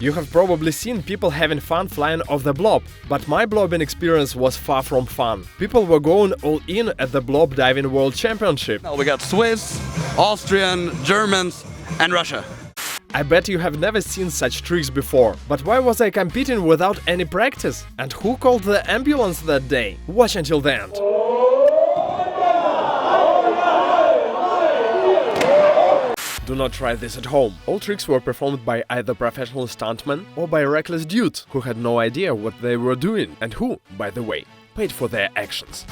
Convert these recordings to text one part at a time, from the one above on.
You have probably seen people having fun flying off the Blob, but my blobbing experience was far from fun. People were going all in at the Blob Diving World Championship. Now we got Swiss, Austrian, Germans and Russia. I bet you have never seen such tricks before. But why was I competing without any practice? And who called the ambulance that day? Watch until the end. Do not try this at home. All tricks were performed by either professional stuntmen or by reckless dudes who had no idea what they were doing and who, by the way, paid for their actions.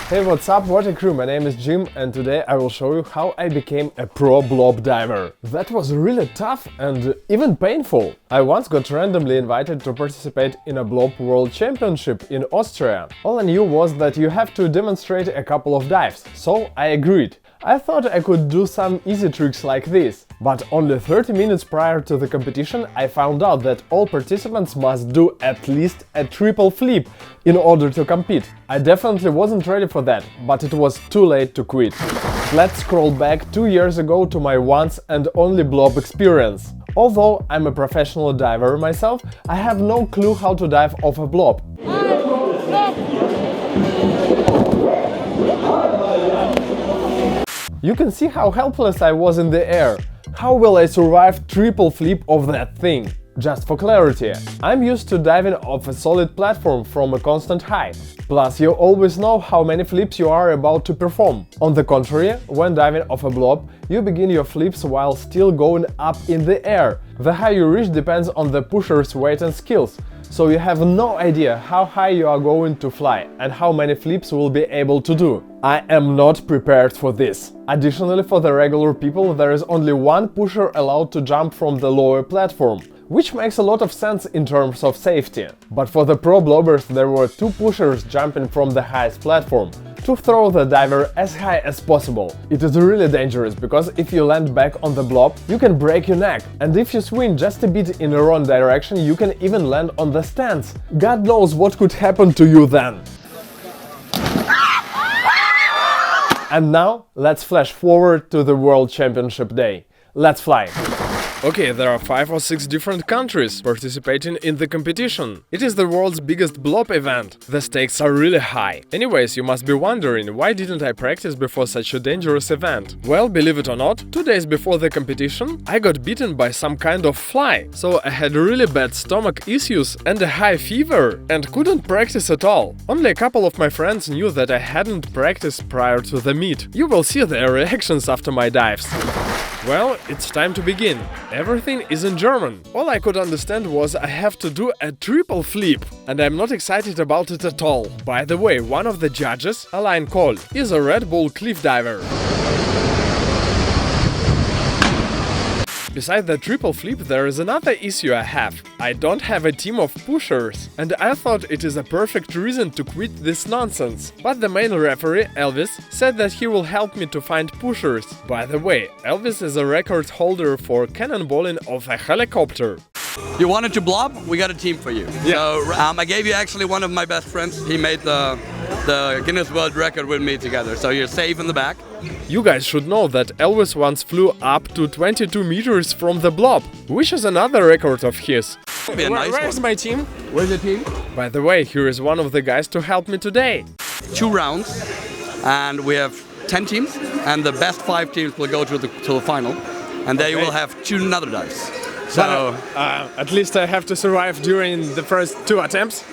Hey, what's up, water crew? My name is Jim and today I will show you how I became a pro blob diver. That was really tough and even painful. I once got randomly invited to participate in a Blob World Championship in Austria. All I knew was that you have to demonstrate a couple of dives, so I agreed. I thought I could do some easy tricks like this, but only 30 minutes prior to the competition I found out that all participants must do at least a triple flip in order to compete. I definitely wasn't ready for that, but it was too late to quit. Let's scroll back 2 years ago to my once and only blob experience. Although I'm a professional diver myself, I have no clue how to dive off a blob. You can see how helpless I was in the air. How will I survive triple flip of that thing? Just for clarity, I'm used to diving off a solid platform from a constant height. Plus, you always know how many flips you are about to perform. On the contrary, when diving off a blob, you begin your flips while still going up in the air. The high you reach depends on the pusher's weight and skills. So you have no idea how high you are going to fly and how many flips you will be able to do. I am not prepared for this. Additionally, for the regular people, there is only one pusher allowed to jump from the lower platform, which makes a lot of sense in terms of safety. But for the pro blobbers there were two pushers jumping from the highest platform to throw the diver as high as possible. It is really dangerous, because if you land back on the blob, you can break your neck, and if you swing just a bit in the wrong direction, you can even land on the stands. God knows what could happen to you then. And now, let's flash forward to the World Championship day. Let's fly! Okay, there are 5 or 6 different countries participating in the competition. It is the world's biggest blob event. The stakes are really high. Anyways, you must be wondering, why didn't I practice before such a dangerous event? Well, believe it or not, 2 days before the competition, I got bitten by some kind of fly. So I had really bad stomach issues and a high fever and couldn't practice at all. Only a couple of my friends knew that I hadn't practiced prior to the meet. You will see their reactions after my dives. Well, it's time to begin. Everything is in German. All I could understand was I have to do a triple flip, and I'm not excited about it at all. By the way, one of the judges, Alain Kohl, is a Red Bull cliff diver. Besides the triple flip, there is another issue I have. I don't have a team of pushers, and I thought it is a perfect reason to quit this nonsense. But the main referee, Elvis, said that he will help me to find pushers. By the way, Elvis is a record holder for cannonballing of a helicopter. You wanted to blob? We got a team for you. Yeah. So I gave you actually one of my best friends. He made the Guinness World Record with me together. So you're safe in the back. You guys should know that Elvis once flew up to 22 meters from the blob, which is another record of his. Where's my team? Where's the team? By the way, here is one of the guys to help me today. 2 rounds, and we have 10 teams, and the best 5 teams will go to the final, and there you will have 2 another dives. So at least I have to survive during the first 2 attempts.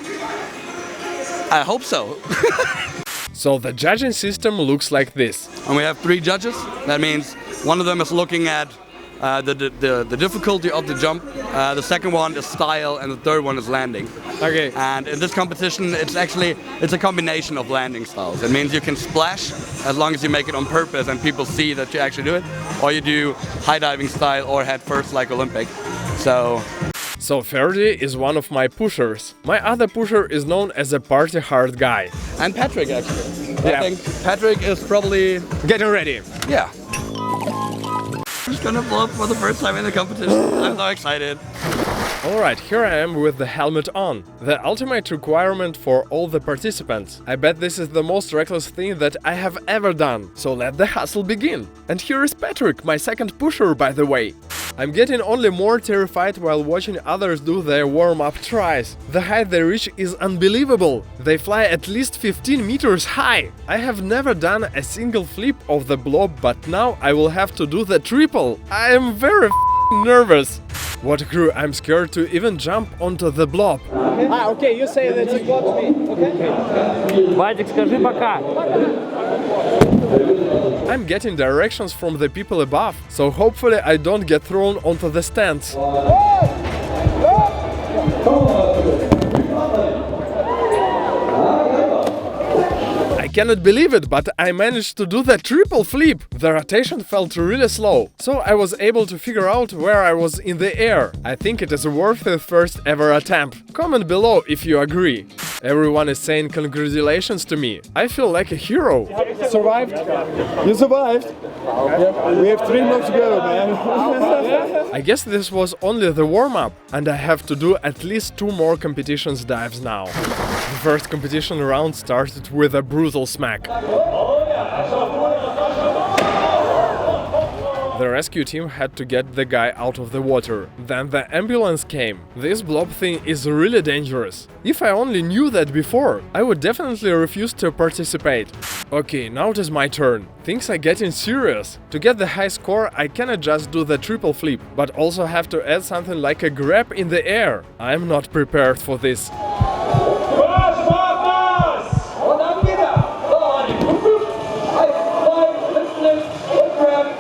I hope so. So the judging system looks like this. And we have 3 judges. That means one of them is looking at the difficulty of the jump, the second one is style, and the third one is landing. Okay. And in this competition, it's a combination of landing styles. It means you can splash as long as you make it on purpose and people see that you actually do it, or you do high diving style or head first like Olympic. So Ferdi is one of my pushers. My other pusher is known as a party hard guy. And Patrick, actually. Yeah. I think Patrick is probably Getting ready. Yeah. I'm just gonna blow up for the first time in the competition. I'm so excited. Alright, here I am with the helmet on. The ultimate requirement for all the participants. I bet this is the most reckless thing that I have ever done. So let the hustle begin. And here is Patrick, my second pusher, by the way. I'm getting only more terrified while watching others do their warm-up tries. The height they reach is unbelievable. They fly at least 15 meters high. I have never done a single flip of the blob, but now I will have to do the triple. I am very nervous. What a crew, I'm scared to even jump onto the blob. Okay, you say that you got me. Okay. Вадик, скажи пока. I'm getting directions from the people above, so hopefully I don't get thrown onto the stands. I cannot believe it, but I managed to do the triple flip. The rotation felt really slow, so I was able to figure out where I was in the air. I think it is worth the first ever attempt. Comment below if you agree. Everyone is saying congratulations to me. I feel like a hero. Survived? You survived? We have 3 more to go, man. I guess this was only the warm-up, and I have to do at least 2 more competitions dives now. The first competition round started with a brutal smack. The rescue team had to get the guy out of the water. Then the ambulance came. This blob thing is really dangerous. If I only knew that before, I would definitely refuse to participate. Okay, now it is my turn. Things are getting serious. To get the high score, I cannot just do the triple flip, but also have to add something like a grab in the air. I am not prepared for this.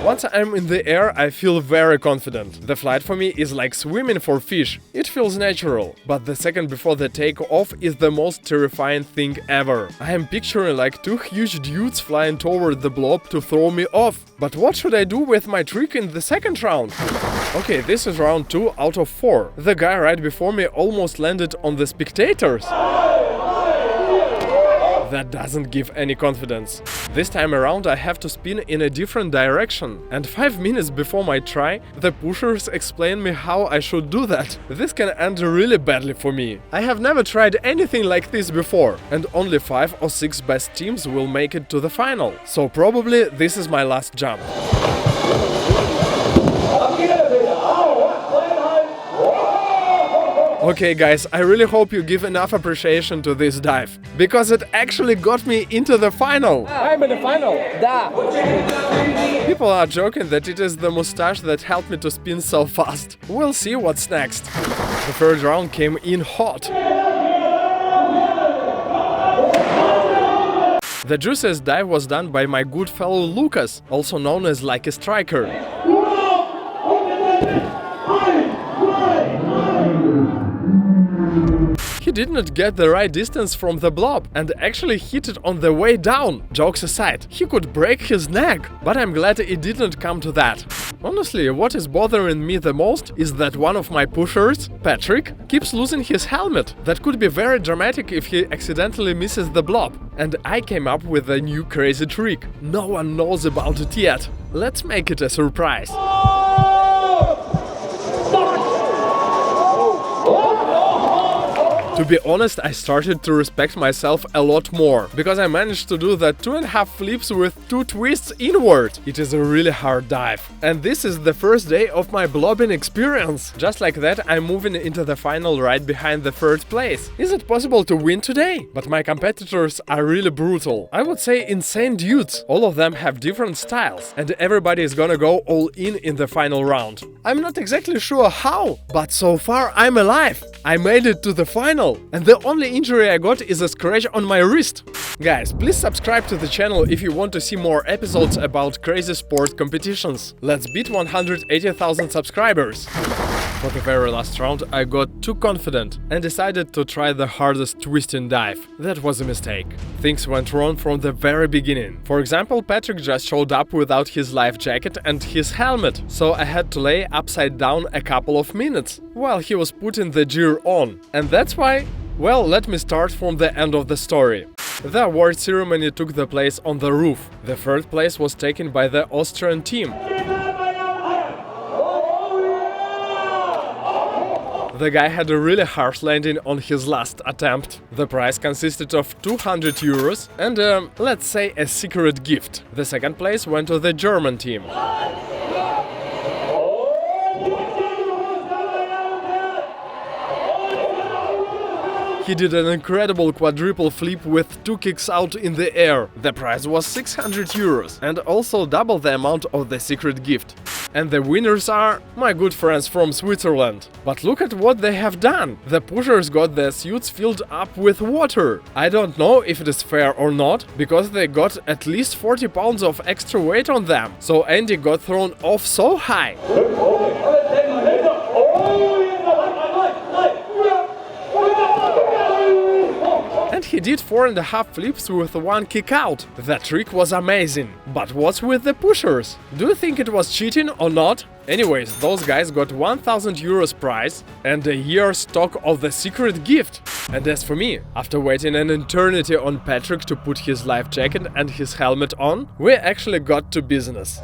Once I'm in the air, I feel very confident. The flight for me is like swimming for fish. It feels natural. But the second before the takeoff is the most terrifying thing ever. I am picturing like 2 huge dudes flying toward the blob to throw me off. But what should I do with my trick in the second round? Okay, this is round 2 out of 4. The guy right before me almost landed on the spectators. That doesn't give any confidence. This time around I have to spin in a different direction. And 5 minutes before my try, the pushers explain me how I should do that. This can end really badly for me. I have never tried anything like this before, and only 5 or 6 best teams will make it to the final. So probably this is my last jump. Okay guys, I really hope you give enough appreciation to this dive, because it actually got me into the final! I'm in the final! Da! People are joking that it is the mustache that helped me to spin so fast. We'll see what's next. The third round came in hot. The juiciest dive was done by my good fellow Lucas, also known as like a striker. He did not get the right distance from the blob and actually hit it on the way down. Jokes aside, he could break his neck, but I'm glad it didn't come to that. Honestly, what is bothering me the most is that one of my pushers, Patrick, keeps losing his helmet. That could be very dramatic if he accidentally misses the blob. And I came up with a new crazy trick. No one knows about it yet. Let's make it a surprise. To be honest, I started to respect myself a lot more, because I managed to do the 2.5 flips with 2 twists inward. It is a really hard dive. And this is the first day of my blobbing experience. Just like that, I'm moving into the final right behind the third place. Is it possible to win today? But my competitors are really brutal. I would say insane dudes. All of them have different styles, and everybody is gonna go all in the final round. I'm not exactly sure how, but so far I'm alive. I made it to the final. And the only injury I got is a scratch on my wrist. Guys, please subscribe to the channel if you want to see more episodes about crazy sport competitions. Let's beat 180,000 subscribers. For the very last round, I got too confident and decided to try the hardest twisting dive. That was a mistake. Things went wrong from the very beginning. For example, Patrick just showed up without his life jacket and his helmet, so I had to lay upside down a couple of minutes while he was putting the gear on. And that's why, well, let me start from the end of the story. The award ceremony took the place on the roof. The third place was taken by the Austrian team. The guy had a really harsh landing on his last attempt. The prize consisted of 200 euros and, let's say, a secret gift. The second place went to the German team. He did an incredible quadruple flip with 2 kicks out in the air. The prize was 600 euros and also double the amount of the secret gift. And the winners are my good friends from Switzerland. But look at what they have done! The pushers got their suits filled up with water. I don't know if it is fair or not, because they got at least 40 pounds of extra weight on them. So Andy got thrown off so high. And he did 4.5 flips with 1 kick out. The trick was amazing. But what's with the pushers? Do you think it was cheating or not? Anyways, those guys got 1000 euros prize and a year's stock of the secret gift. And as for me, after waiting an eternity on Patrick to put his life jacket and his helmet on, we actually got to business.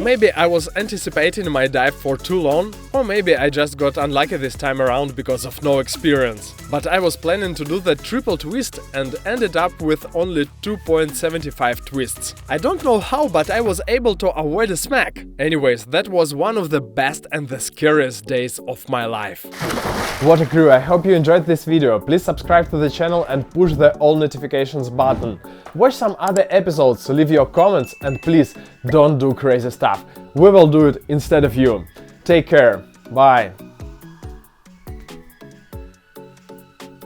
Maybe I was anticipating my dive for too long, or maybe I just got unlucky this time around because of no experience. But I was planning to do the triple twist and ended up with only 2.75 twists. I don't know how, but I was able to avoid a smack. Anyways, that was one of the best and the scariest days of my life. What a crew, I hope you enjoyed this video. Please subscribe to the channel and push the all notifications button. Watch some other episodes, leave your comments, and please don't do crazy stuff. We will do it instead of you. Take care. Bye.